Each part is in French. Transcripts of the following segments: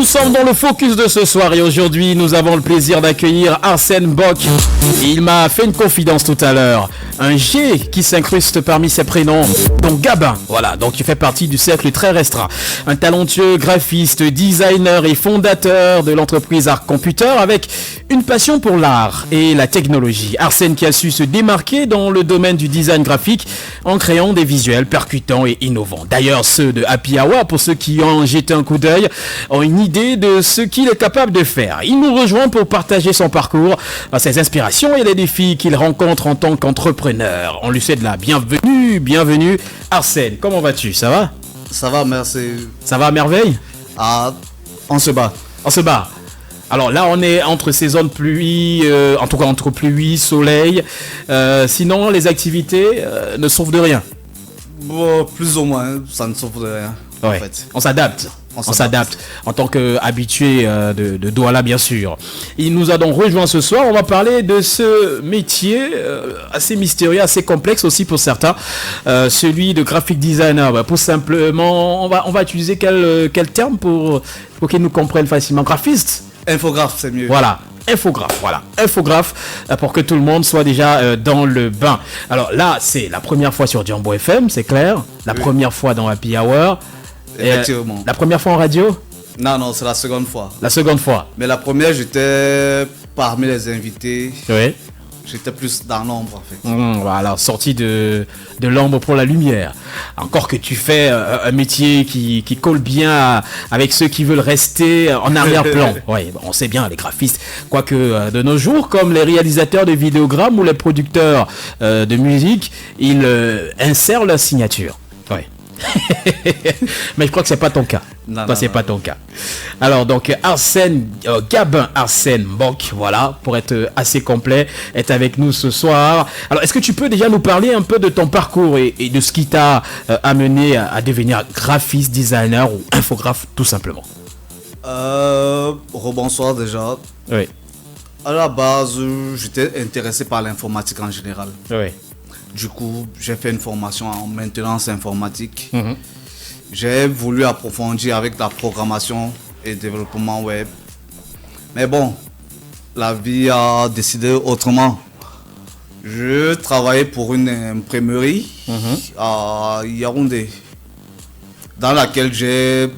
Nous sommes dans le focus de ce soir et aujourd'hui nous avons le plaisir d'accueillir Arsène Bock. Il m'a fait une confidence tout à l'heure. Un G qui s'incruste parmi ses prénoms, donc Gabin. Voilà, donc il fait partie du cercle très restreint. Un talentueux graphiste, designer et fondateur de l'entreprise Art Computer avec une passion pour l'art et la technologie. Arsène qui a su se démarquer dans le domaine du design graphique en créant des visuels percutants et innovants. D'ailleurs, ceux de Happy Hour, pour ceux qui ont jeté un coup d'œil, ont une idée de ce qu'il est capable de faire. Il nous rejoint pour partager son parcours, ses inspirations et les défis qu'il rencontre en tant qu'entrepreneur. On lui souhaite la bienvenue. Arsène, comment vas-tu? Ça va? Ça va, merci. Ça va à merveille? Ah, on se bat. On se bat. Alors là, on est entre saison de pluie, en tout cas entre pluie, soleil. Sinon, les activités ne souffrent de rien. Bon, plus ou moins, ça ne souffre de rien. Ouais. En fait. On s'adapte. On s'adapte en tant qu'habitué de Douala, bien sûr. Il nous a donc rejoint ce soir. On va parler de ce métier assez mystérieux, assez complexe aussi pour certains, celui de graphic designer. Pour simplement, on va utiliser quel terme pour qu'ils nous comprennent facilement? Graphiste? Infographe, c'est mieux. Voilà. Infographe, pour que tout le monde soit déjà dans le bain. Alors là, c'est la première fois sur Jambo FM, c'est clair. La première fois dans Happy Hour. Effectivement. La première fois en radio? Non, c'est la seconde fois. La seconde fois. Mais la première, j'étais parmi les invités. Oui. J'étais plus dans l'ombre, en fait. Voilà, sorti de l'ombre pour la lumière. Encore que tu fais un métier qui colle bien avec ceux qui veulent rester en arrière-plan. Oui, on sait bien, les graphistes. Quoique de nos jours, comme les réalisateurs de vidéogrammes ou les producteurs de musique, ils insèrent leur signature. Oui. Mais je crois que c'est pas ton cas. Pas ton cas. Alors donc Gabin Arsène Bock, voilà, pour être assez complet, est avec nous ce soir. Alors est-ce que tu peux déjà nous parler un peu de ton parcours et de ce qui t'a amené à devenir graphiste, designer ou infographe tout simplement? Rebonsoir déjà. Oui. À la base, j'étais intéressé par l'informatique en général. Oui. Du coup, j'ai fait une formation en maintenance informatique. J'ai voulu approfondir avec la programmation et développement web. Mais bon, la vie a décidé autrement. Je travaillais pour une imprimerie à Yaoundé, dans laquelle j'ai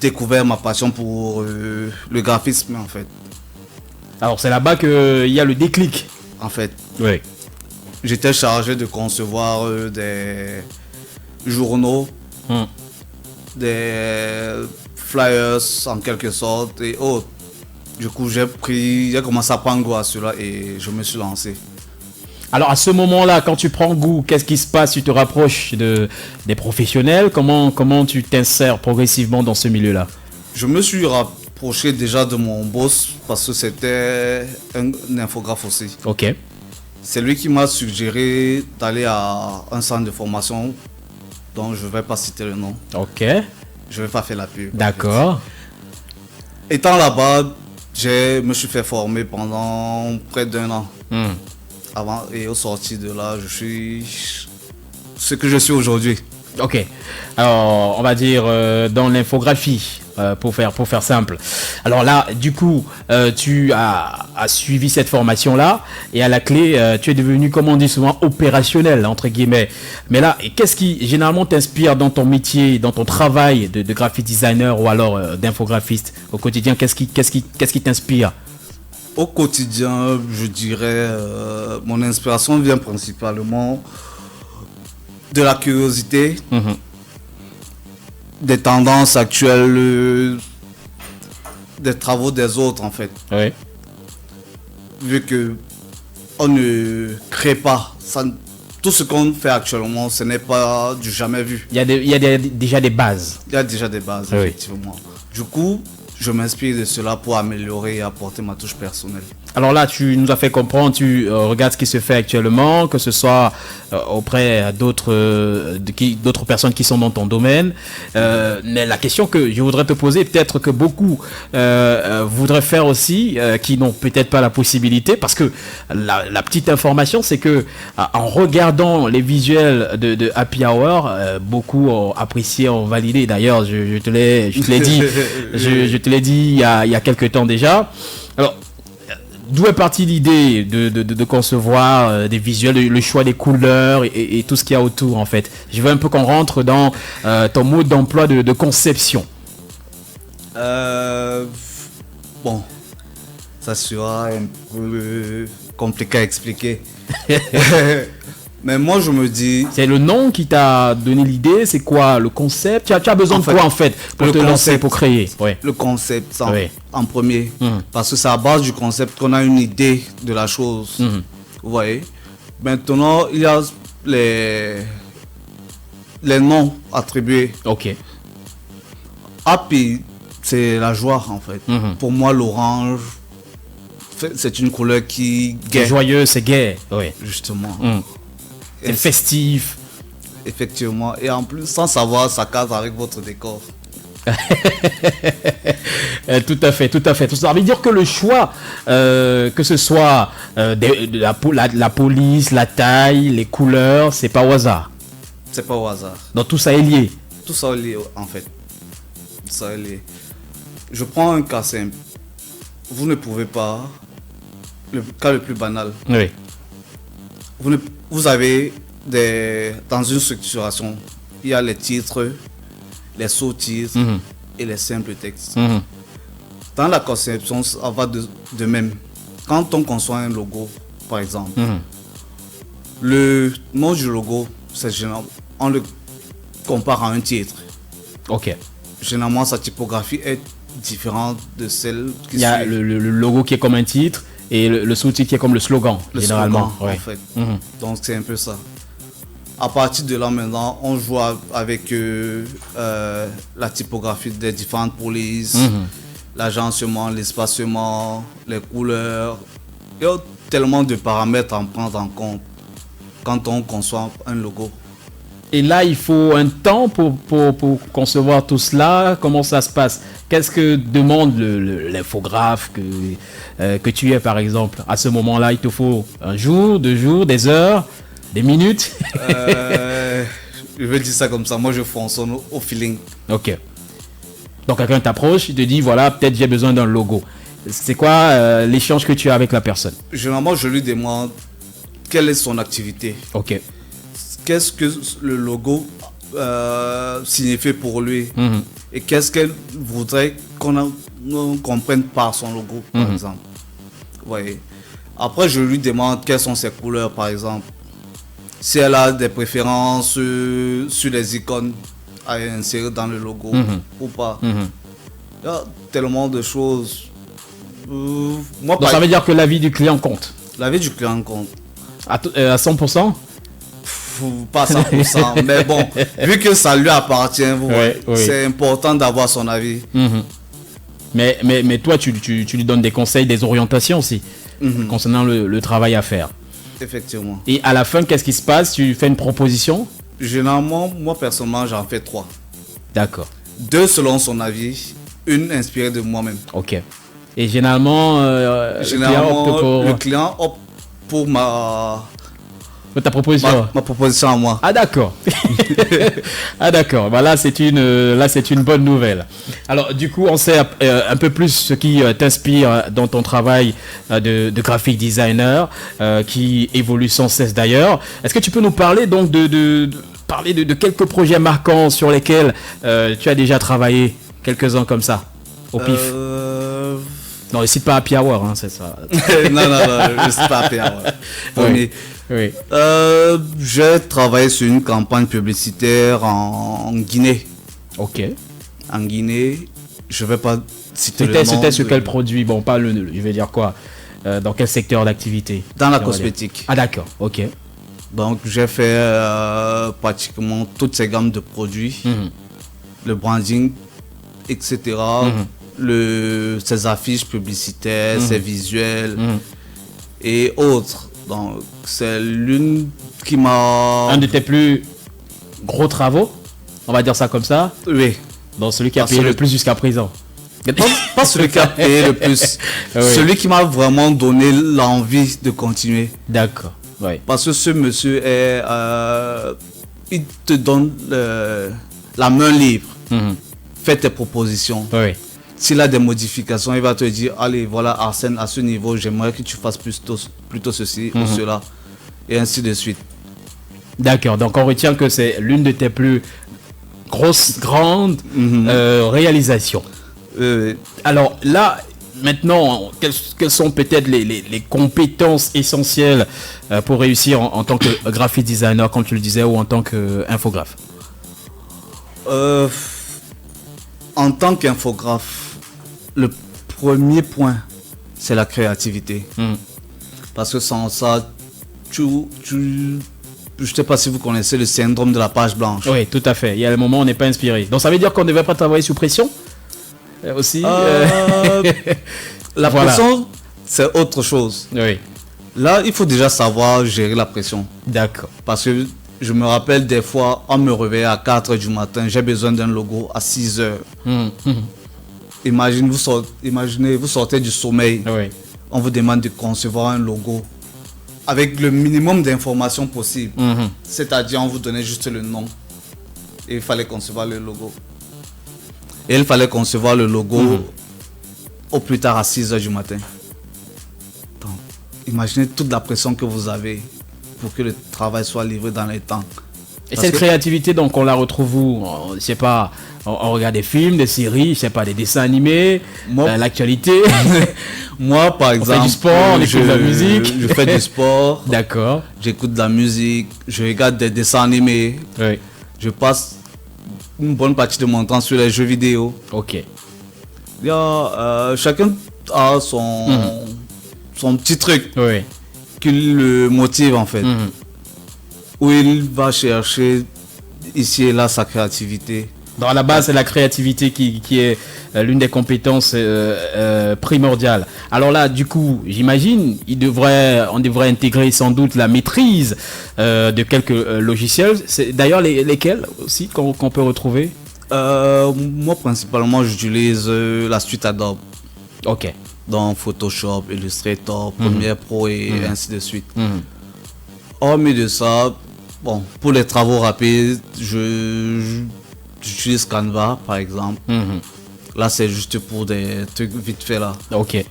découvert ma passion pour le graphisme en fait. Alors c'est là-bas qu'il y a le déclic. En fait. Oui. J'étais chargé de concevoir des journaux, des flyers en quelque sorte et autres. Du coup, j'ai commencé à prendre goût à cela et je me suis lancé. Alors à ce moment-là, quand tu prends goût, qu'est-ce qui se passe? Tu te rapproches des professionnels? Comment tu t'insères progressivement dans ce milieu-là? Je me suis rapproché déjà de mon boss parce que c'était un infographe aussi. Ok. C'est lui qui m'a suggéré d'aller à un centre de formation dont je ne vais pas citer le nom. Ok. Je ne vais pas faire la pub. D'accord. En fait. Étant là-bas, je me suis fait former pendant près d'1 an. Avant et au sorti de là, je suis ce que je suis aujourd'hui. Ok. Alors, on va dire dans l'infographie, pour faire simple. Alors là, du coup, tu as suivi cette formation-là et à la clé, tu es devenu, comme on dit souvent, opérationnel, entre guillemets. Mais là, qu'est-ce qui généralement t'inspire dans ton métier, dans ton travail de graphic designer ou alors d'infographiste au quotidien? Qu'est-ce qui t'inspire? Au quotidien, je dirais, mon inspiration vient principalement de la curiosité, des tendances actuelles, des travaux des autres en fait. Oui. Vu que on ne crée pas, tout ce qu'on fait actuellement, ce n'est pas du jamais vu. Il y a déjà des bases. Il y a déjà des bases, oui. Effectivement. Du coup, je m'inspire de cela pour améliorer et apporter ma touche personnelle. Alors là, tu nous as fait comprendre, tu regardes ce qui se fait actuellement, que ce soit auprès d'autres personnes qui sont dans ton domaine. Mais la question que je voudrais te poser, peut-être que beaucoup voudraient faire aussi, qui n'ont peut-être pas la possibilité, parce que la petite information, c'est que en regardant les visuels de Happy Hour, beaucoup ont apprécié, ont validé. D'ailleurs, je te l'ai dit, je te te l'ai dit il y a quelques temps déjà. Alors, d'où est partie l'idée de concevoir des visuels, le choix des couleurs et tout ce qu'il y a autour en fait? Je veux un peu qu'on rentre dans ton mode d'emploi de conception. Bon, ça sera un peu compliqué à expliquer. Mais moi, je me dis... C'est le nom qui t'a donné l'idée? C'est quoi le concept? Tu as besoin de quoi en fait pour te lancer, pour créer? Ouais. Le concept en premier. Parce que c'est à base du concept qu'on a une idée de la chose. Vous voyez? Maintenant, il y a les noms attribués. Ok. Happy, c'est la joie en fait. Pour moi, l'orange, c'est une couleur qui C'est joyeux, c'est gai. Oui. Justement. C'est festif. Effectivement. Et en plus, sans savoir, ça case avec votre décor. Tout à fait, tout à fait. Ça veut dire que le choix, que ce soit la police, la taille, les couleurs, c'est pas au hasard. C'est pas au hasard. Donc tout ça est lié. Tout ça est lié en fait. Tout ça est lié. Je prends un cas simple. Vous ne pouvez pas, le cas le plus banal. Oui. Vous avez dans une structuration, il y a les titres, les sous-titres et les simples textes. Dans la conception, ça va de même. Quand on conçoit un logo, par exemple, le nom du logo, c'est général, on le compare à un titre. Ok. Généralement, sa typographie est différente de celle qui Il y a le logo qui est comme un titre et le sous-titre qui est comme le slogan, généralement. Slogan, en fait. Donc c'est un peu ça. À partir de là maintenant, on joue avec la typographie des différentes polices, l'agencement, l'espacement, les couleurs. Il y a tellement de paramètres à prendre en compte quand on conçoit un logo. Et là, il faut un temps pour concevoir tout cela. Comment ça se passe? Qu'est-ce que demande l'infographe que tu es, par exemple? À ce moment-là, il te faut un jour, 2 jours, des heures, des minutes? Je vais dire ça comme ça. Moi, je fonctionne au feeling. Ok. Donc, quelqu'un t'approche, il te dit, voilà, peut-être j'ai besoin d'un logo. C'est quoi l'échange que tu as avec la personne? Généralement, je lui demande quelle est son activité. Ok. Qu'est-ce que le logo signifie pour lui et qu'est-ce qu'elle voudrait qu'on comprenne par son logo, par exemple. Vous voyez. Après, je lui demande quelles sont ses couleurs, par exemple. Si elle a des préférences sur les icônes à insérer dans le logo ou pas. Il y a tellement de choses. Moi, donc, ça veut dire que l'avis du client compte? L'avis du client compte. À 100%? Pas 100%, mais bon, vu que ça lui appartient, c'est important d'avoir son avis. Mais toi, tu lui donnes des conseils, des orientations aussi, concernant le travail à faire. Effectivement. Et à la fin, qu'est-ce qui se passe? Tu fais une proposition? Généralement, moi personnellement, j'en fais 3. D'accord. 2 selon son avis, 1 inspirée de moi-même. Ok. Et généralement, le client opte pour ta proposition. Ma proposition à moi. Ah d'accord. Ah d'accord. Bah, là c'est une bonne nouvelle. Alors du coup on sait un peu plus ce qui t'inspire dans ton travail de graphic designer qui évolue sans cesse d'ailleurs. Est-ce que tu peux nous parler donc parler de quelques projets marquants sur lesquels tu as déjà travaillé, quelques-uns comme ça au pif? Non, ne cite pas Happy Hour, hein, c'est ça. non, je ne cite pas Happy Hour. Oui. J'ai travaillé sur une campagne publicitaire en Guinée. Ok. En Guinée, je ne vais pas citer le nom. C'était sur quel produit? Bon, pas je vais dire quoi? Dans quel secteur d'activité? Dans la cosmétique. Ah d'accord, ok. Donc j'ai fait pratiquement toutes ces gammes de produits, le branding, etc. Ces affiches publicitaires, ces visuels et autres. Donc c'est l'une qui m'a... Un de tes plus gros travaux, on va dire ça comme ça? Oui. Donc celui qui a payé le plus jusqu'à présent? Pas celui qui a payé le plus, celui qui m'a vraiment donné l'envie de continuer. D'accord. Ouais. Parce que ce monsieur il te donne la main libre. Fais tes propositions. Oui. s'il a des modifications, il va te dire, allez, voilà Arsène, à ce niveau, j'aimerais que tu fasses plutôt ceci ou cela, et ainsi de suite. D'accord, donc on retient que c'est l'une de tes plus grandes réalisations. Alors là, maintenant, quelles sont peut-être les compétences essentielles pour réussir en tant que graphic designer, comme tu le disais, ou en tant qu'infographe? En tant qu'infographe, le premier point, c'est la créativité. Parce que sans ça, je ne sais pas si vous connaissez le syndrome de la page blanche. Oui, tout à fait. Il y a le moment où on n'est pas inspiré. Donc ça veut dire qu'on ne devait pas travailler sous pression aussi. La pression, c'est autre chose. Oui. Là, il faut déjà savoir gérer la pression. D'accord. Parce que je me rappelle des fois, on me réveille à 4 h du matin, j'ai besoin d'un logo à 6 h. Imaginez, vous sortez du sommeil. Oui. On vous demande de concevoir un logo avec le minimum d'informations possible. C'est-à-dire, on vous donnait juste le nom. Et il fallait concevoir le logo. Et il fallait concevoir le logo au plus tard à 6 h du matin. Donc, imaginez toute la pression que vous avez pour que le travail soit livré dans les temps. Et cette créativité, donc, on la retrouve où? Je sais pas, on regarde des films, des séries, je sais pas, des dessins animés, l'actualité. Moi, par exemple, on fait du sport, on écoute de la musique. Je fais du sport. D'accord. J'écoute de la musique, je regarde des dessins animés. Oui. Je passe une bonne partie de mon temps sur les jeux vidéo. Ok. Chacun a son petit truc qui le motive en fait. Où il va chercher ici et là sa créativité. Dans la base, c'est la créativité qui est l'une des compétences primordiales. Alors là, du coup, j'imagine, on devrait intégrer sans doute la maîtrise de quelques logiciels. C'est d'ailleurs lesquels aussi qu'on peut retrouver? Moi, principalement, j'utilise la suite Adobe. Ok. Dans Photoshop, Illustrator, Premiere Pro et ainsi de suite. Hormis de ça, bon, pour les travaux rapides, j'utilise Canva, par exemple. Là, c'est juste pour des trucs vite fait là. Ok.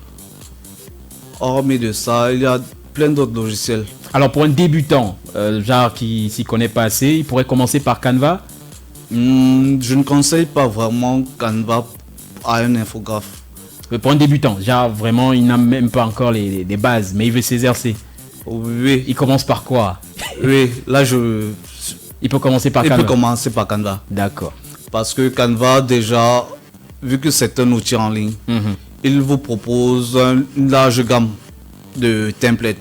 Hormis de ça, il y a plein d'autres logiciels. Alors, pour un débutant, genre qui s'y connaît pas assez, il pourrait commencer par Canva? Je ne conseille pas vraiment Canva à un infographe. Pour un débutant, genre vraiment, il n'a même pas encore les bases, mais il veut s'exercer. Oui. Il commence par quoi? Oui, là il peut commencer par Canva. Il peut commencer par Canva. D'accord. Parce que Canva, déjà, vu que c'est un outil en ligne, il vous propose une large gamme de templates.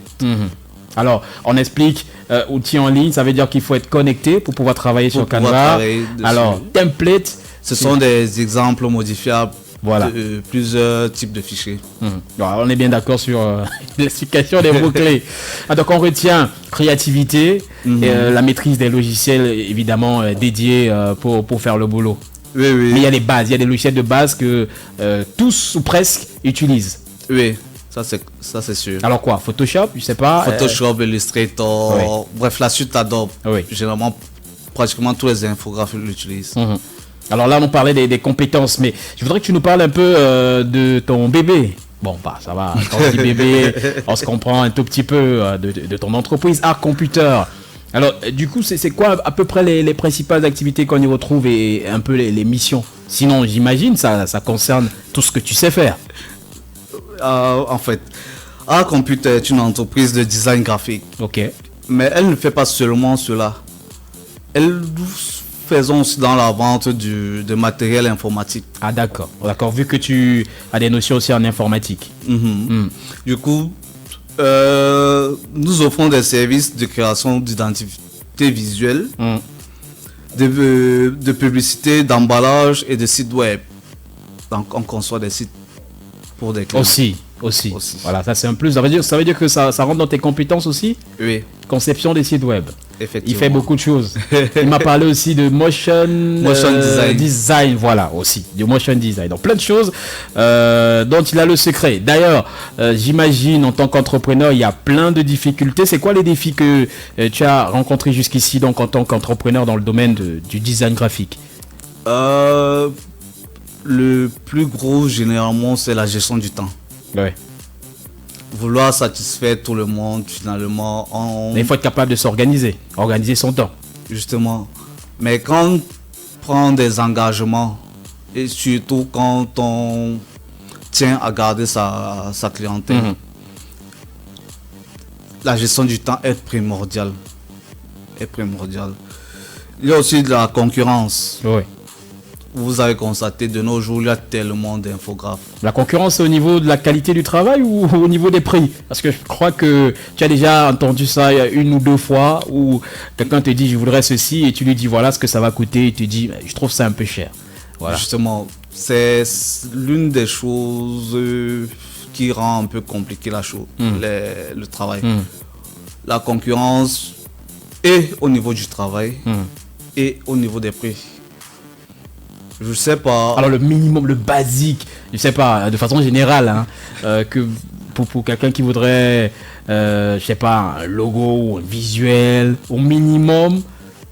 Alors, on explique, outil en ligne, ça veut dire qu'il faut être connecté pour pouvoir travailler sur Canva. Alors, template, ce sont des exemples modifiables. Voilà. De plusieurs types de fichiers. Alors, on est bien d'accord sur l'explication des mots-clés. Donc, on retient créativité et la maîtrise des logiciels, évidemment, dédiés pour faire le boulot. Oui. Mais il y a des bases, il y a des logiciels de base que tous ou presque utilisent. Oui, ça c'est sûr. Alors quoi? Photoshop, je sais pas. Photoshop, Illustrator, bref, la suite Adobe. Oui. Généralement, pratiquement tous les infographes l'utilisent. Alors là, on parlait des compétences, mais je voudrais que tu nous parles un peu de ton bébé. Bon, bah ça va, quand on dit bébé, on se comprend un tout petit peu de ton entreprise Art Computer. Alors, du coup, c'est quoi à peu près les principales activités qu'on y retrouve et un peu les missions? Sinon, j'imagine, ça concerne tout ce que tu sais faire. En fait, Art Computer est une entreprise de design graphique. Ok. Mais elle ne fait pas seulement cela. Elle faisons aussi dans la vente de matériel informatique. Ah d'accord, vu que tu as des notions aussi en informatique. Du coup, nous offrons des services de création d'identité visuelle, de publicité, d'emballage et de sites web. Donc on conçoit des sites pour des clients. Aussi. Voilà, ça c'est un plus. Ça veut dire que ça rentre dans tes compétences aussi? Oui. Conception des sites web. Effectivement. Il fait beaucoup de choses. Il m'a parlé aussi de motion design. Voilà, aussi. Du motion design. Donc plein de choses dont il a le secret. D'ailleurs, j'imagine en tant qu'entrepreneur, il y a plein de difficultés. C'est quoi les défis que tu as rencontrés jusqu'ici donc en tant qu'entrepreneur dans le domaine du design graphique? Le Le plus gros, généralement, c'est la gestion du temps. Ouais. Vouloir satisfaire tout le monde, finalement, Mais il faut être capable de s'organiser, organiser son temps. justement. Mais quand on prend des engagements, et surtout quand on tient à garder sa clientèle, la gestion du temps est primordiale. Il y a aussi de la concurrence. Oui. Vous avez constaté, de nos jours, il y a tellement d'infographes. La concurrence, c'est au niveau de la qualité du travail ou au niveau des prix? Parce que je crois que tu as déjà entendu ça une ou deux fois où quelqu'un te dit je voudrais ceci et tu lui dis voilà ce que ça va coûter et tu dis je trouve ça un peu cher. Voilà. Justement, c'est l'une des choses qui rend un peu compliqué la chose, le travail. La concurrence et au niveau du travail et au niveau des prix. Je sais pas. Alors le minimum, le basique, je sais pas, de façon générale, hein, que pour quelqu'un qui voudrait, je sais pas, un logo ou un visuel, au minimum,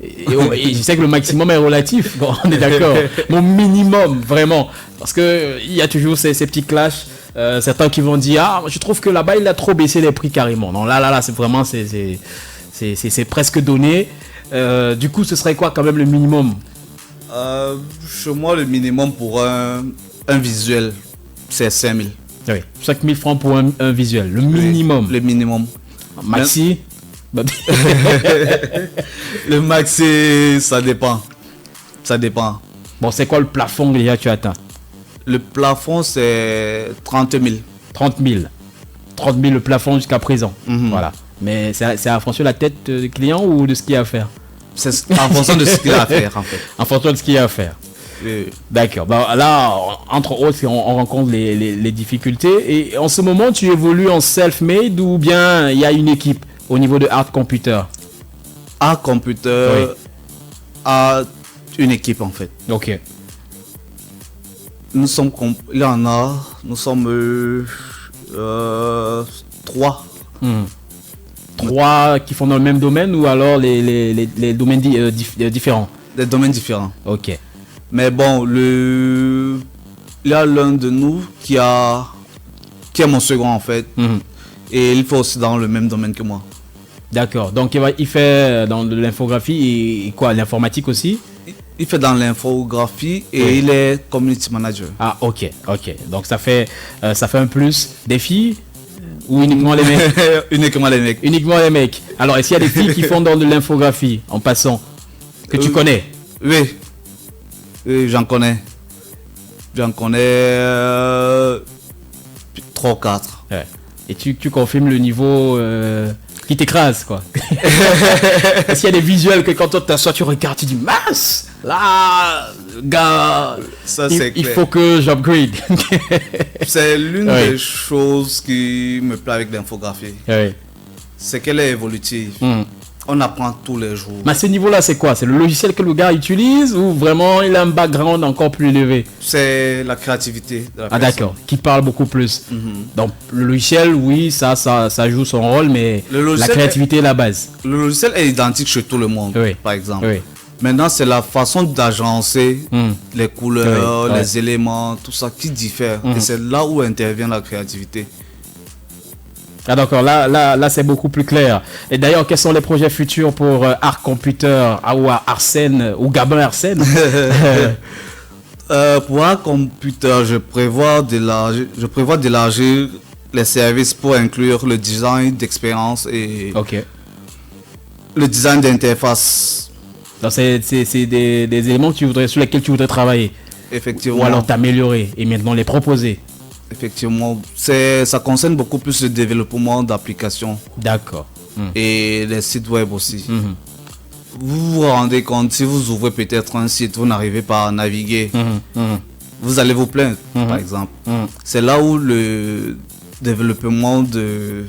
et je sais que le maximum est relatif, bon, on est d'accord, mais au minimum, vraiment, parce que il y a toujours ces petits clashs, certains qui vont dire, ah, je trouve que là-bas, il a trop baissé les prix carrément. Non, là, c'est vraiment, c'est presque donné. Du coup, ce serait quoi quand même le minimum? Chez moi, le minimum pour un visuel, c'est 5 000. Oui, 5 000 francs pour un visuel, le minimum. Le minimum. Maxi Le maxi, ça dépend. Ça dépend. Bon, c'est quoi le plafond que déjà tu atteins? Le plafond, c'est 30 000. 30 000. 30 000 le plafond jusqu'à présent. Voilà. Mais c'est en fonction de la tête du client ou de ce qu'il y a à faire? C'est en fonction de ce qu'il a à faire, en fait. En fonction de ce qu'il y a à faire. D'accord. Bah, là, entre autres, on rencontre les difficultés. Et en ce moment, tu évolues en self-made ou bien il y a une équipe au niveau de Art Computer? Art Computer a une équipe, en fait. Ok. Nous sommes, il y en a, nous sommes 3. 3 qui font dans le même domaine ou alors les domaines différents? Des domaines différents. Ok. Mais bon, il y a l'un de nous qui est mon second en fait. Et il fait aussi dans le même domaine que moi. D'accord. Donc il fait dans de l'infographie et quoi, l'informatique aussi? Il fait dans l'infographie et il est community manager. Ah ok. Donc ça fait un plus. Des filles ou uniquement les mecs? Uniquement les mecs. Uniquement les mecs. Alors est-ce qu'il y a des filles qui font dans de l'infographie en passant que tu connais? Oui. Oui, j'en connais. 3 ou 4. Ouais. Et tu confirmes le niveau qui t'écrase quoi. Est-ce qu'il y a des visuels que quand on t'assoit tu regardes, tu dis mince, là, gars, ça, c'est il clair. faut que j'upgrade. C'est l'une des choses qui me plaît avec l'infographie. Oui. C'est qu'elle est évolutive. On apprend tous les jours. Mais à ce niveau-là, c'est quoi? C'est le logiciel que le gars utilise ou vraiment il a un background encore plus élevé? C'est la créativité de la personne. D'accord, qui parle beaucoup plus. Donc le logiciel, oui, ça joue son rôle, mais la créativité est la base. Le logiciel est identique chez tout le monde, par exemple. Oui. Maintenant, c'est la façon d'agencer les couleurs, les éléments, tout ça qui diffère. Et c'est là où intervient la créativité. Ah d'accord, là c'est beaucoup plus clair. Et d'ailleurs, quels sont les projets futurs pour Art Computer ou Arsène ou Gabin Arsène? Pour Art Computer, je prévois d'élargir les services pour inclure le design d'expérience et le design d'interface. Donc c'est des éléments sur lesquels tu voudrais travailler. Effectivement. Ou alors t'améliorer et maintenant les proposer. Effectivement, ça concerne beaucoup plus le développement d'applications. D'accord. Et les sites web aussi. Vous vous rendez compte, si vous ouvrez peut-être un site, vous n'arrivez pas à naviguer. Vous allez vous plaindre, par exemple. C'est là où le développement de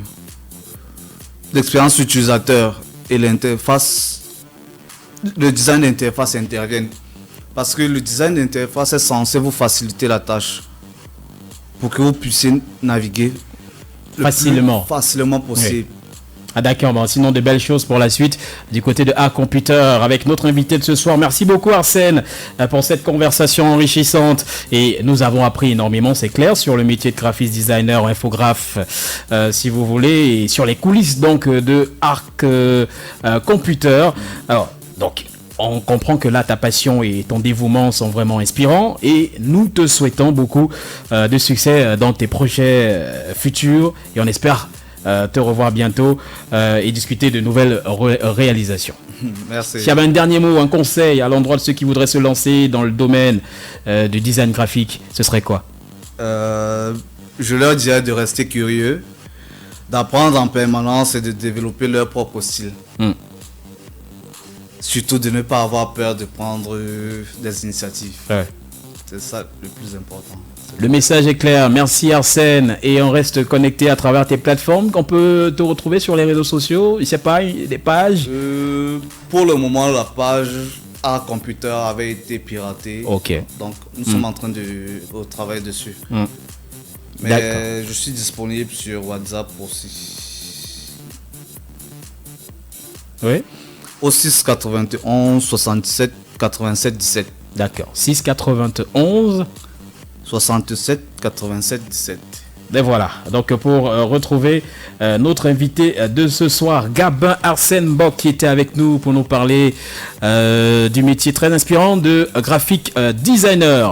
l'expérience utilisateur et l'interface, le design d'interface interviennent. Parce que le design d'interface est censé vous faciliter la tâche pour que vous puissiez naviguer facilement possible. Ah d'accord, bon, sinon de belles choses pour la suite du côté de A Computer avec notre invité de ce soir. Merci beaucoup Arsène pour cette conversation enrichissante et nous avons appris énormément, c'est clair, sur le métier de graphiste designer, infographe si vous voulez, et sur les coulisses donc de Arc Computer. Alors, donc on comprend que là, ta passion et ton dévouement sont vraiment inspirants et nous te souhaitons beaucoup de succès dans tes projets futurs et on espère te revoir bientôt et discuter de nouvelles réalisations. Merci. S'il y avait un dernier mot, un conseil à l'endroit de ceux qui voudraient se lancer dans le domaine du design graphique, ce serait quoi? Je leur dirais de rester curieux, d'apprendre en permanence et de développer leur propre style. Surtout de ne pas avoir peur de prendre des initiatives. Ouais. C'est ça le plus important. Le message est clair. Merci Arsène. Et on reste connecté à travers tes plateformes. Qu'on peut te retrouver sur les réseaux sociaux. Je sais pas, des pages. Pour le moment, la page Arc Computer avait été piratée. Ok. Donc nous sommes en train de travailler dessus. Mais je suis disponible sur WhatsApp aussi. Oui. Au 691 67 87 17. D'accord. 691 67 87 17. Et voilà, donc pour retrouver notre invité de ce soir, Gabin Arsène Bock, qui était avec nous pour nous parler du métier très inspirant de graphic designer.